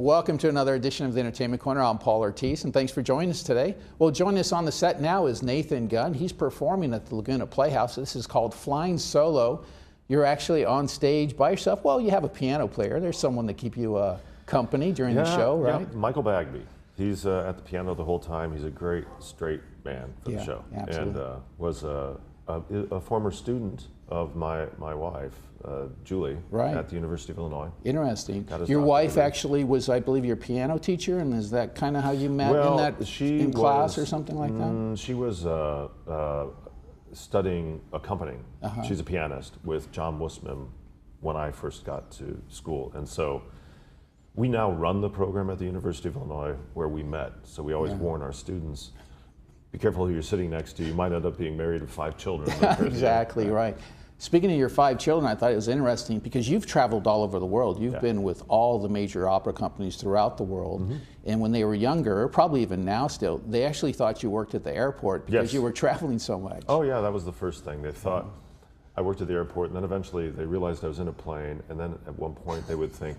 Welcome to another edition of the Entertainment Corner. I'm Paul Ortiz, and thanks for joining us today. Well, joining us on the set now is Nathan Gunn. He's performing at the Laguna Playhouse. This is called Flying Solo. You're actually on stage by yourself. Well, you have a piano player. There's someone to keep you company during the show, right? Yeah, Michael Bagby. He's at the piano the whole time. He's a great straight man for the show. Absolutely. And was a former student of my wife, Julie, at the University of Illinois. Interesting. Your wife actually was, I believe, your piano teacher, and is that kind of how you met in class or something like that? She was studying accompanying. She's a pianist with John Wussman when I first got to school. And so we now run the program at the University of Illinois where we met. So we always warn our students, be careful who you're sitting next to. You might end up being married with 5 children. Exactly, right. Speaking of your 5 children, I thought it was interesting because you've traveled all over the world. You've been with all the major opera companies throughout the world. And when they were younger, or probably even now still, they actually thought you worked at the airport because you were traveling so much. Oh yeah, that was the first thing. They thought I worked at the airport, and then eventually they realized I was in a plane, and then at one point they would think,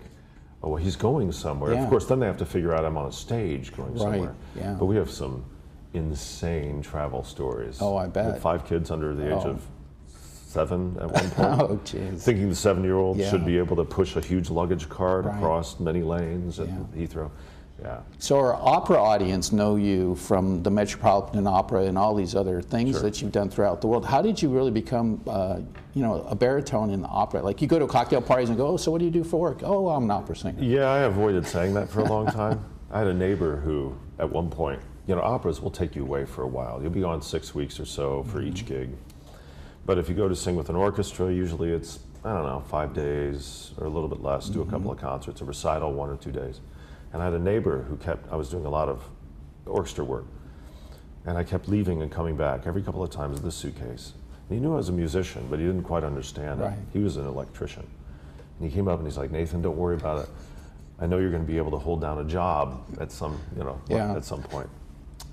oh, well, he's going somewhere. Of course, then they have to figure out I'm on a stage going somewhere. But we have some insane travel stories. Oh, I bet. 5 kids under the age of 7 at one point. Oh, jeez. Thinking the 7-year-old should be able to push a huge luggage cart across many lanes at Heathrow. So our opera audience know you from the Metropolitan Opera and all these other things that you've done throughout the world. How did you really become, a baritone in the opera? Like you go to cocktail parties and go, oh, so what do you do for work? Oh, well, I'm an opera singer. Yeah, I avoided saying that for a long time. I had a neighbor who, at one point, operas will take you away for a while. You'll be on 6 weeks or so for each gig. But if you go to sing with an orchestra, usually it's, 5 days or a little bit less, do a couple of concerts, a recital 1 or 2 days. And I had a neighbor who I was doing a lot of orchestra work, and I kept leaving and coming back every couple of times with this suitcase. And he knew I was a musician, but he didn't quite understand it. He was an electrician. And he came up and he's like, Nathan, don't worry about it. I know you're going to be able to hold down a job at some, at some point.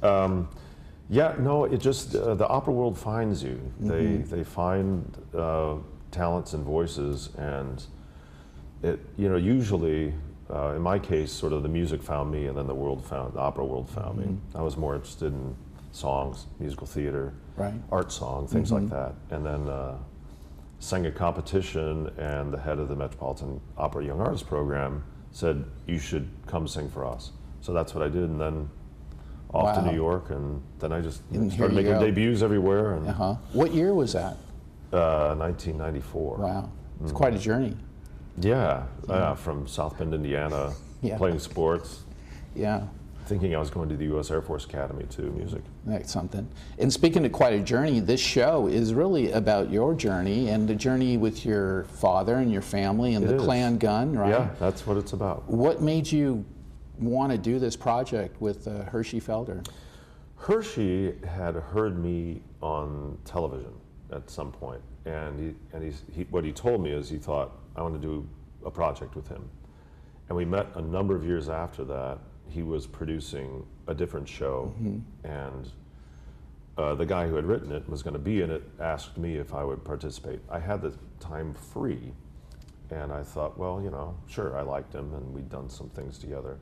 It just, the opera world finds you. They find talents and voices, and it, usually, in my case, sort of the music found me, and then the opera world found me. I was more interested in songs, musical theater, art song, things like that. And then sang a competition, and the head of the Metropolitan Opera Young Artist Program said, you should come sing for us. So that's what I did, and then off to New York, and then I just started making debuts everywhere. And What year was that? 1994. Wow, it's quite a journey. From South Bend, Indiana, playing sports. Thinking I was going to the U.S. Air Force Academy too, music. That's something. And speaking of quite a journey, this show is really about your journey and the journey with your father and your family and the clan Gunn, right? Yeah, that's what it's about. What made you want to do this project with Hershey Felder? Hershey had heard me on television at some point, and what he told me is he thought, I want to do a project with him. And we met a number of years after that. He was producing a different show, and the guy who had written it was going to be in it, asked me if I would participate. I had the time free, and I thought, well, sure, I liked him, and we'd done some things together.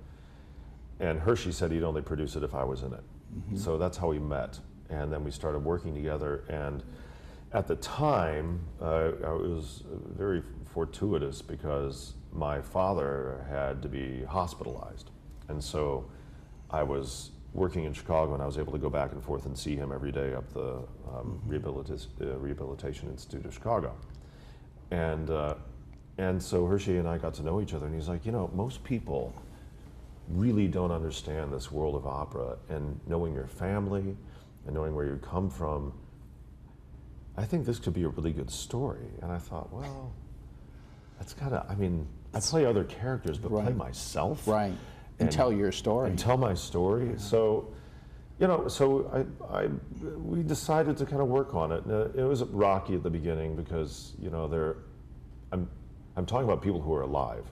And Hershey said he'd only produce it if I was in it. So that's how we met. And then we started working together. And at the time, it was very fortuitous because my father had to be hospitalized. And so I was working in Chicago, and I was able to go back and forth and see him every day up the Rehabilitation Institute of Chicago. And so Hershey and I got to know each other, and he's like, most people really don't understand this world of opera, and knowing your family and knowing where you come from, I think this could be a really good story. And I thought, well, that's I play other characters, but play myself. And tell your story. And tell my story. So, we decided to kind of work on it. And it was rocky at the beginning because, I'm talking about people who are alive,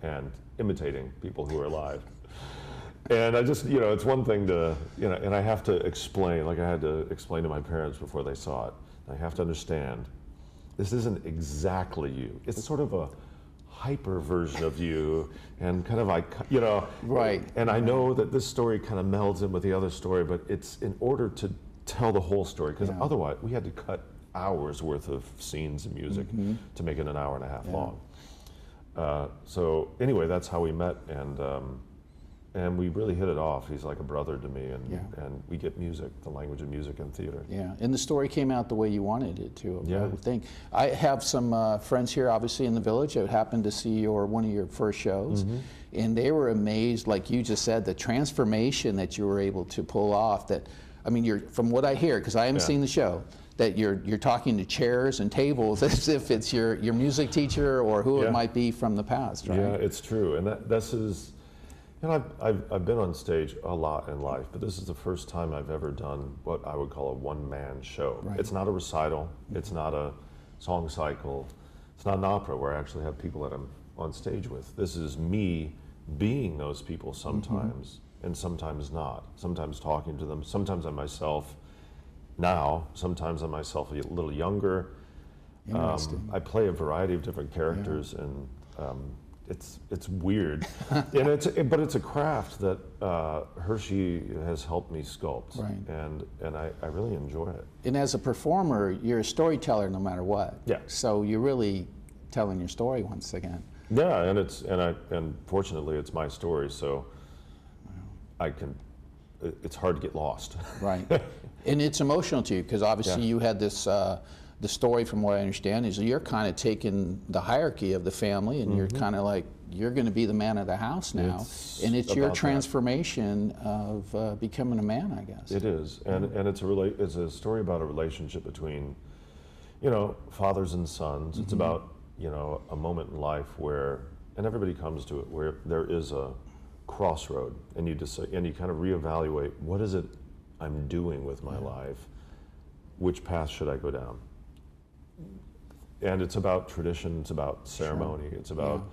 and imitating people who are alive. And I just, it's one thing to, and I have to explain, like I had to explain to my parents before they saw it. I have to understand, this isn't exactly you. It's sort of a hyper version of you, and kind of like, you know. Right. And I know that this story kind of melds in with the other story, but it's in order to tell the whole story, because otherwise we had to cut hours worth of scenes and music to make it an hour and a half long. So anyway, that's how we met, and we really hit it off. He's like a brother to me, and we get music, the language of music and theater. Yeah, and the story came out the way you wanted it to, Yeah. I would think. I have some friends here, obviously, in the village that happened to see one of your first shows, and they were amazed, like you just said, the transformation that you were able to pull off. That, I mean, from what I hear, because I haven't seen the show, that you're talking to chairs and tables as if it's your music teacher or who it might be from the past, right? Yeah, it's true, and this is, you know, I've been on stage a lot in life, but this is the first time I've ever done what I would call a one-man show. Right. It's not a recital, it's not a song cycle, it's not an opera where I actually have people that I'm on stage with. This is me being those people sometimes, and sometimes not. Sometimes talking to them, sometimes I'm myself now, sometimes I'm myself a little younger. I play a variety of different characters, and it's weird, and but it's a craft that Hershey has helped me sculpt, and I really enjoy it. And as a performer, you're a storyteller no matter what. Yeah. So you're really telling your story once again. Yeah, and fortunately it's my story, so it's hard to get lost. Right. And it's emotional to you, because obviously you had this, the story, from what I understand, is you're kind of taking the hierarchy of the family, and you're kind of like, you're going to be the man of the house now. And it's your transformation of becoming a man, I guess. It is, and it's a story about a relationship between, you know, fathers and sons. It's about, you know, a moment in life where, and everybody comes to it, where there is a crossroad, and you kind of reevaluate, what is it I'm doing with my life? Which path should I go down? And it's about tradition, it's about ceremony, it's about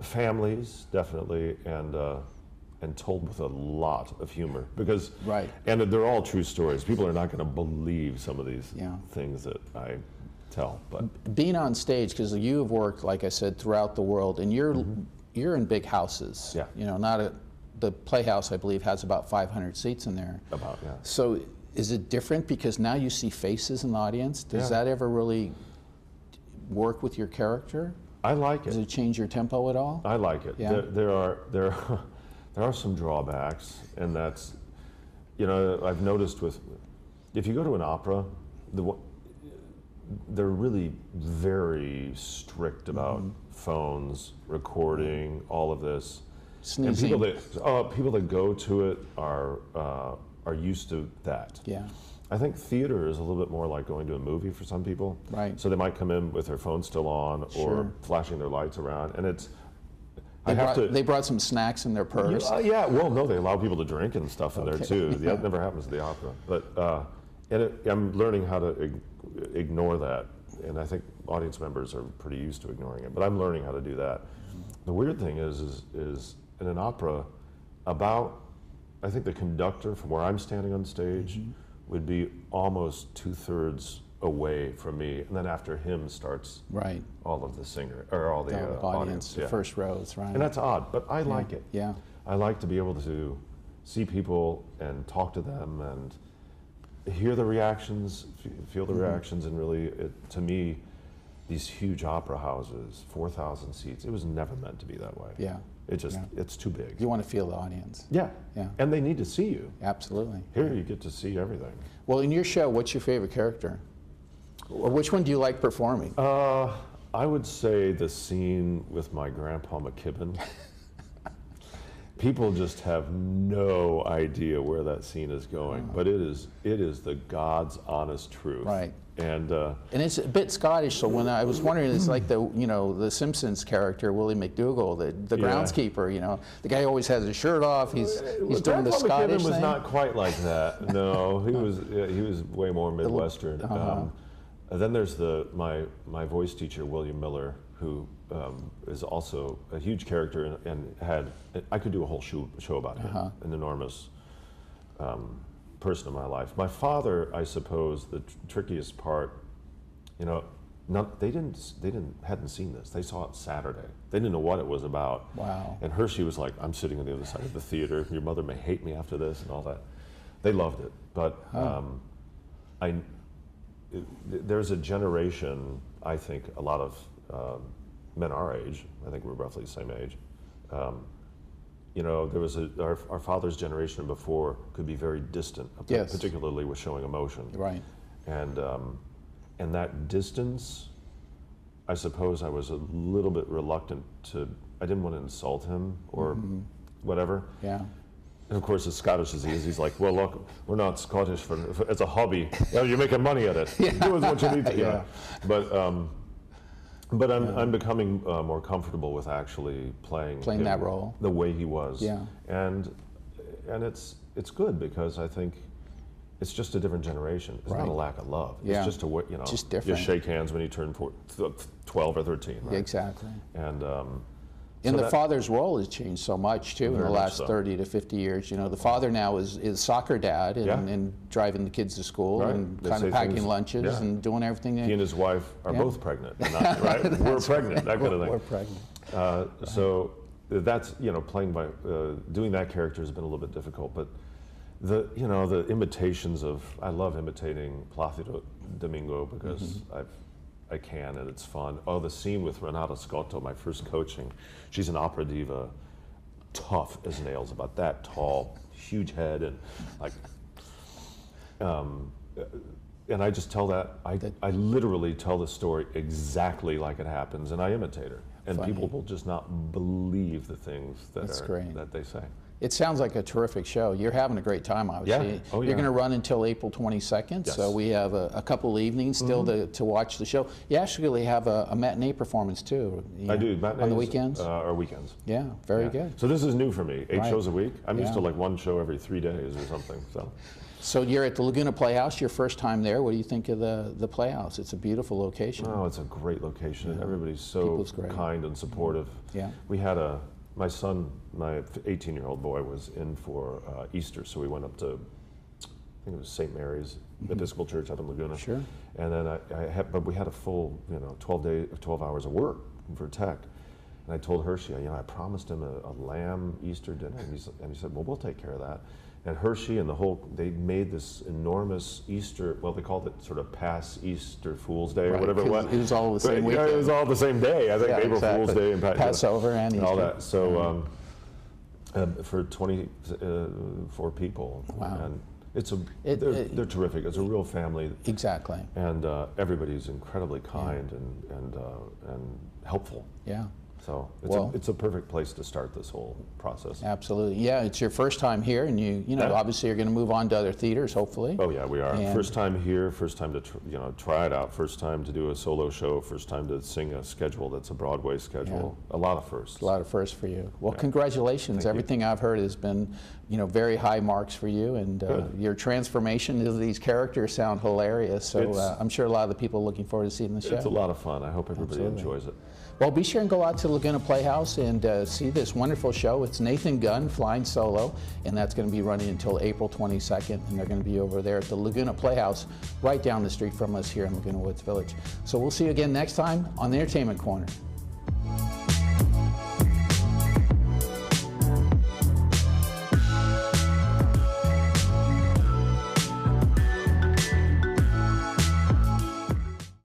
families, definitely, and told with a lot of humor, because and they're all true stories. People are not going to believe some of these things that I tell. But being on stage, because you have worked, like I said, throughout the world, and you're in big houses. Yeah. You know, the Playhouse, I believe, has about 500 seats in there. So is it different because now you see faces in the audience? Does that ever really work with your character? I like it. Does it change your tempo at all? I like it. Yeah. There are some drawbacks, and that's, you know, I've noticed if you go to an opera, they're really very strict about phones, recording, all of this. Sneezing. And people that go to it are used to that. Yeah. I think theater is a little bit more like going to a movie for some people. Right. So they might come in with their phone still on, or flashing their lights around, and it's. They brought some snacks in their purse. Yeah. Well, no, they allow people to drink and stuff in there too. That never happens at the opera. But I'm learning how to ignore that, and I think audience members are pretty used to ignoring it. But I'm learning how to do that. The weird thing is in an opera, I think the conductor from where I'm standing on stage would be almost 2/3 away from me, and then after him starts all of the singer or all the audience, the first rows, right? And that's odd, but I like it. Yeah, I like to be able to see people and talk to them and hear the reactions, feel the reactions, and really, to me, these huge opera houses, 4,000 seats, it was never meant to be that way. Yeah. It's too big. You want to feel the audience. Yeah. Yeah. And they need to see you. Absolutely. Here you get to see everything. Well, in your show, what's your favorite character? Or which one do you like performing? I would say the scene with my grandpa McKibben. People just have no idea where that scene is going, but it is the God's honest truth. Right. And it's a bit Scottish, so when I was wondering, it's like the Simpsons character, Willie McDougall, the groundskeeper, you know. The guy always has his shirt off, he's doing the Scottish thing. thing. Was not quite like that, no. He was way more Midwestern. Then there's my voice teacher, William Miller, who is also a huge character, and I could do a whole show about him, an enormous person in my life. My father, I suppose, the trickiest part, you know, hadn't seen this. They saw it Saturday. They didn't know what it was about. Wow. And Hershey was like, I'm sitting on the other side of the theater. Your mother may hate me after this and all that. They loved it. But there's a generation, I think, a lot of men our age, I think we're roughly the same age, you know, there was our father's generation before could be very distant, yes. particularly with showing emotion. Right. And that distance, I suppose I was a little bit reluctant to, I didn't want to insult him or whatever. Yeah. And of course, as Scottish as he is, he's like, well, look, we're not Scottish as a hobby. Well, you're making money at it. Yeah. Do what you need to. Yeah. But I'm becoming more comfortable with actually playing that role the way he was. Yeah. And it's good because I think it's just a different generation. It's not a lack of love. Yeah. It's just just different. You shake hands when you turn 12 or 13. Right? Exactly. And the father's role has changed so much too in the last 30 to 50 years. You know, the father now is soccer dad and driving the kids to school and kind of packing lunches and doing everything. He and his wife are both pregnant, right? We're pregnant, that kind of thing. We're pregnant. So that's, you know, playing by, doing that character has been a little bit difficult, but the imitations of, I love imitating Plácido Domingo because I can, and it's fun. Oh, the scene with Renata Scotto, my first coaching. She's an opera diva, tough as nails, about that tall, huge head, and like, and I just tell that, I literally tell the story exactly like it happens, and I imitate her. And people will just not believe the things that they say. It sounds like a terrific show. You're having a great time, obviously. Yeah. Oh, yeah. You're going to run until April 22nd, yes. so we have a couple evenings still to watch the show. You actually have a matinee performance too. I do. Matinees on the weekends? Or weekends. Yeah, very good. So this is new for me, 8 shows a week. I'm used to Yeah. like one show every 3 days or something. So you're at the Laguna Playhouse, your first time there. What do you think of the Playhouse? It's a beautiful location. Oh, it's a great location. Yeah. Everybody's so kind and supportive. Yeah. We had my son, my 18-year-old boy, was in for Easter, so we went up to, I think it was St. Mary's Episcopal Church up in Laguna. Sure. And then but we had a full, 12 hours of work for tech. And I told Hershey, I promised him a lamb Easter dinner, and he said, well, we'll take care of that. And Hershey and they made this enormous Easter, well, they called it sort of past Easter Fool's Day or whatever it was. It was all the same weekend. It was all the same day, I think, April Fool's Day and Passover and Easter. All that. So for 24 people. Wow. And they're terrific. It's a real family. Exactly. And everybody's incredibly kind and helpful. Yeah. So it's a perfect place to start this whole process. Absolutely. Yeah, it's your first time here, and you obviously you're going to move on to other theaters, hopefully. Oh yeah, we are. First time here, first time to try it out, first time to do a solo show, first time to sing a schedule that's a Broadway schedule. Yeah. A lot of firsts. A lot of firsts for you. Well, congratulations. Everything I've heard has been, very high marks for you, and your transformation into these characters sound hilarious. So I'm sure a lot of the people are looking forward to seeing the show. It's a lot of fun. I hope everybody enjoys it. Well, be sure and go out to Laguna Playhouse and see this wonderful show. It's Nathan Gunn flying solo, and that's going to be running until April 22nd, and they're going to be over there at the Laguna Playhouse right down the street from us here in Laguna Woods Village. So we'll see you again next time on the Entertainment Corner.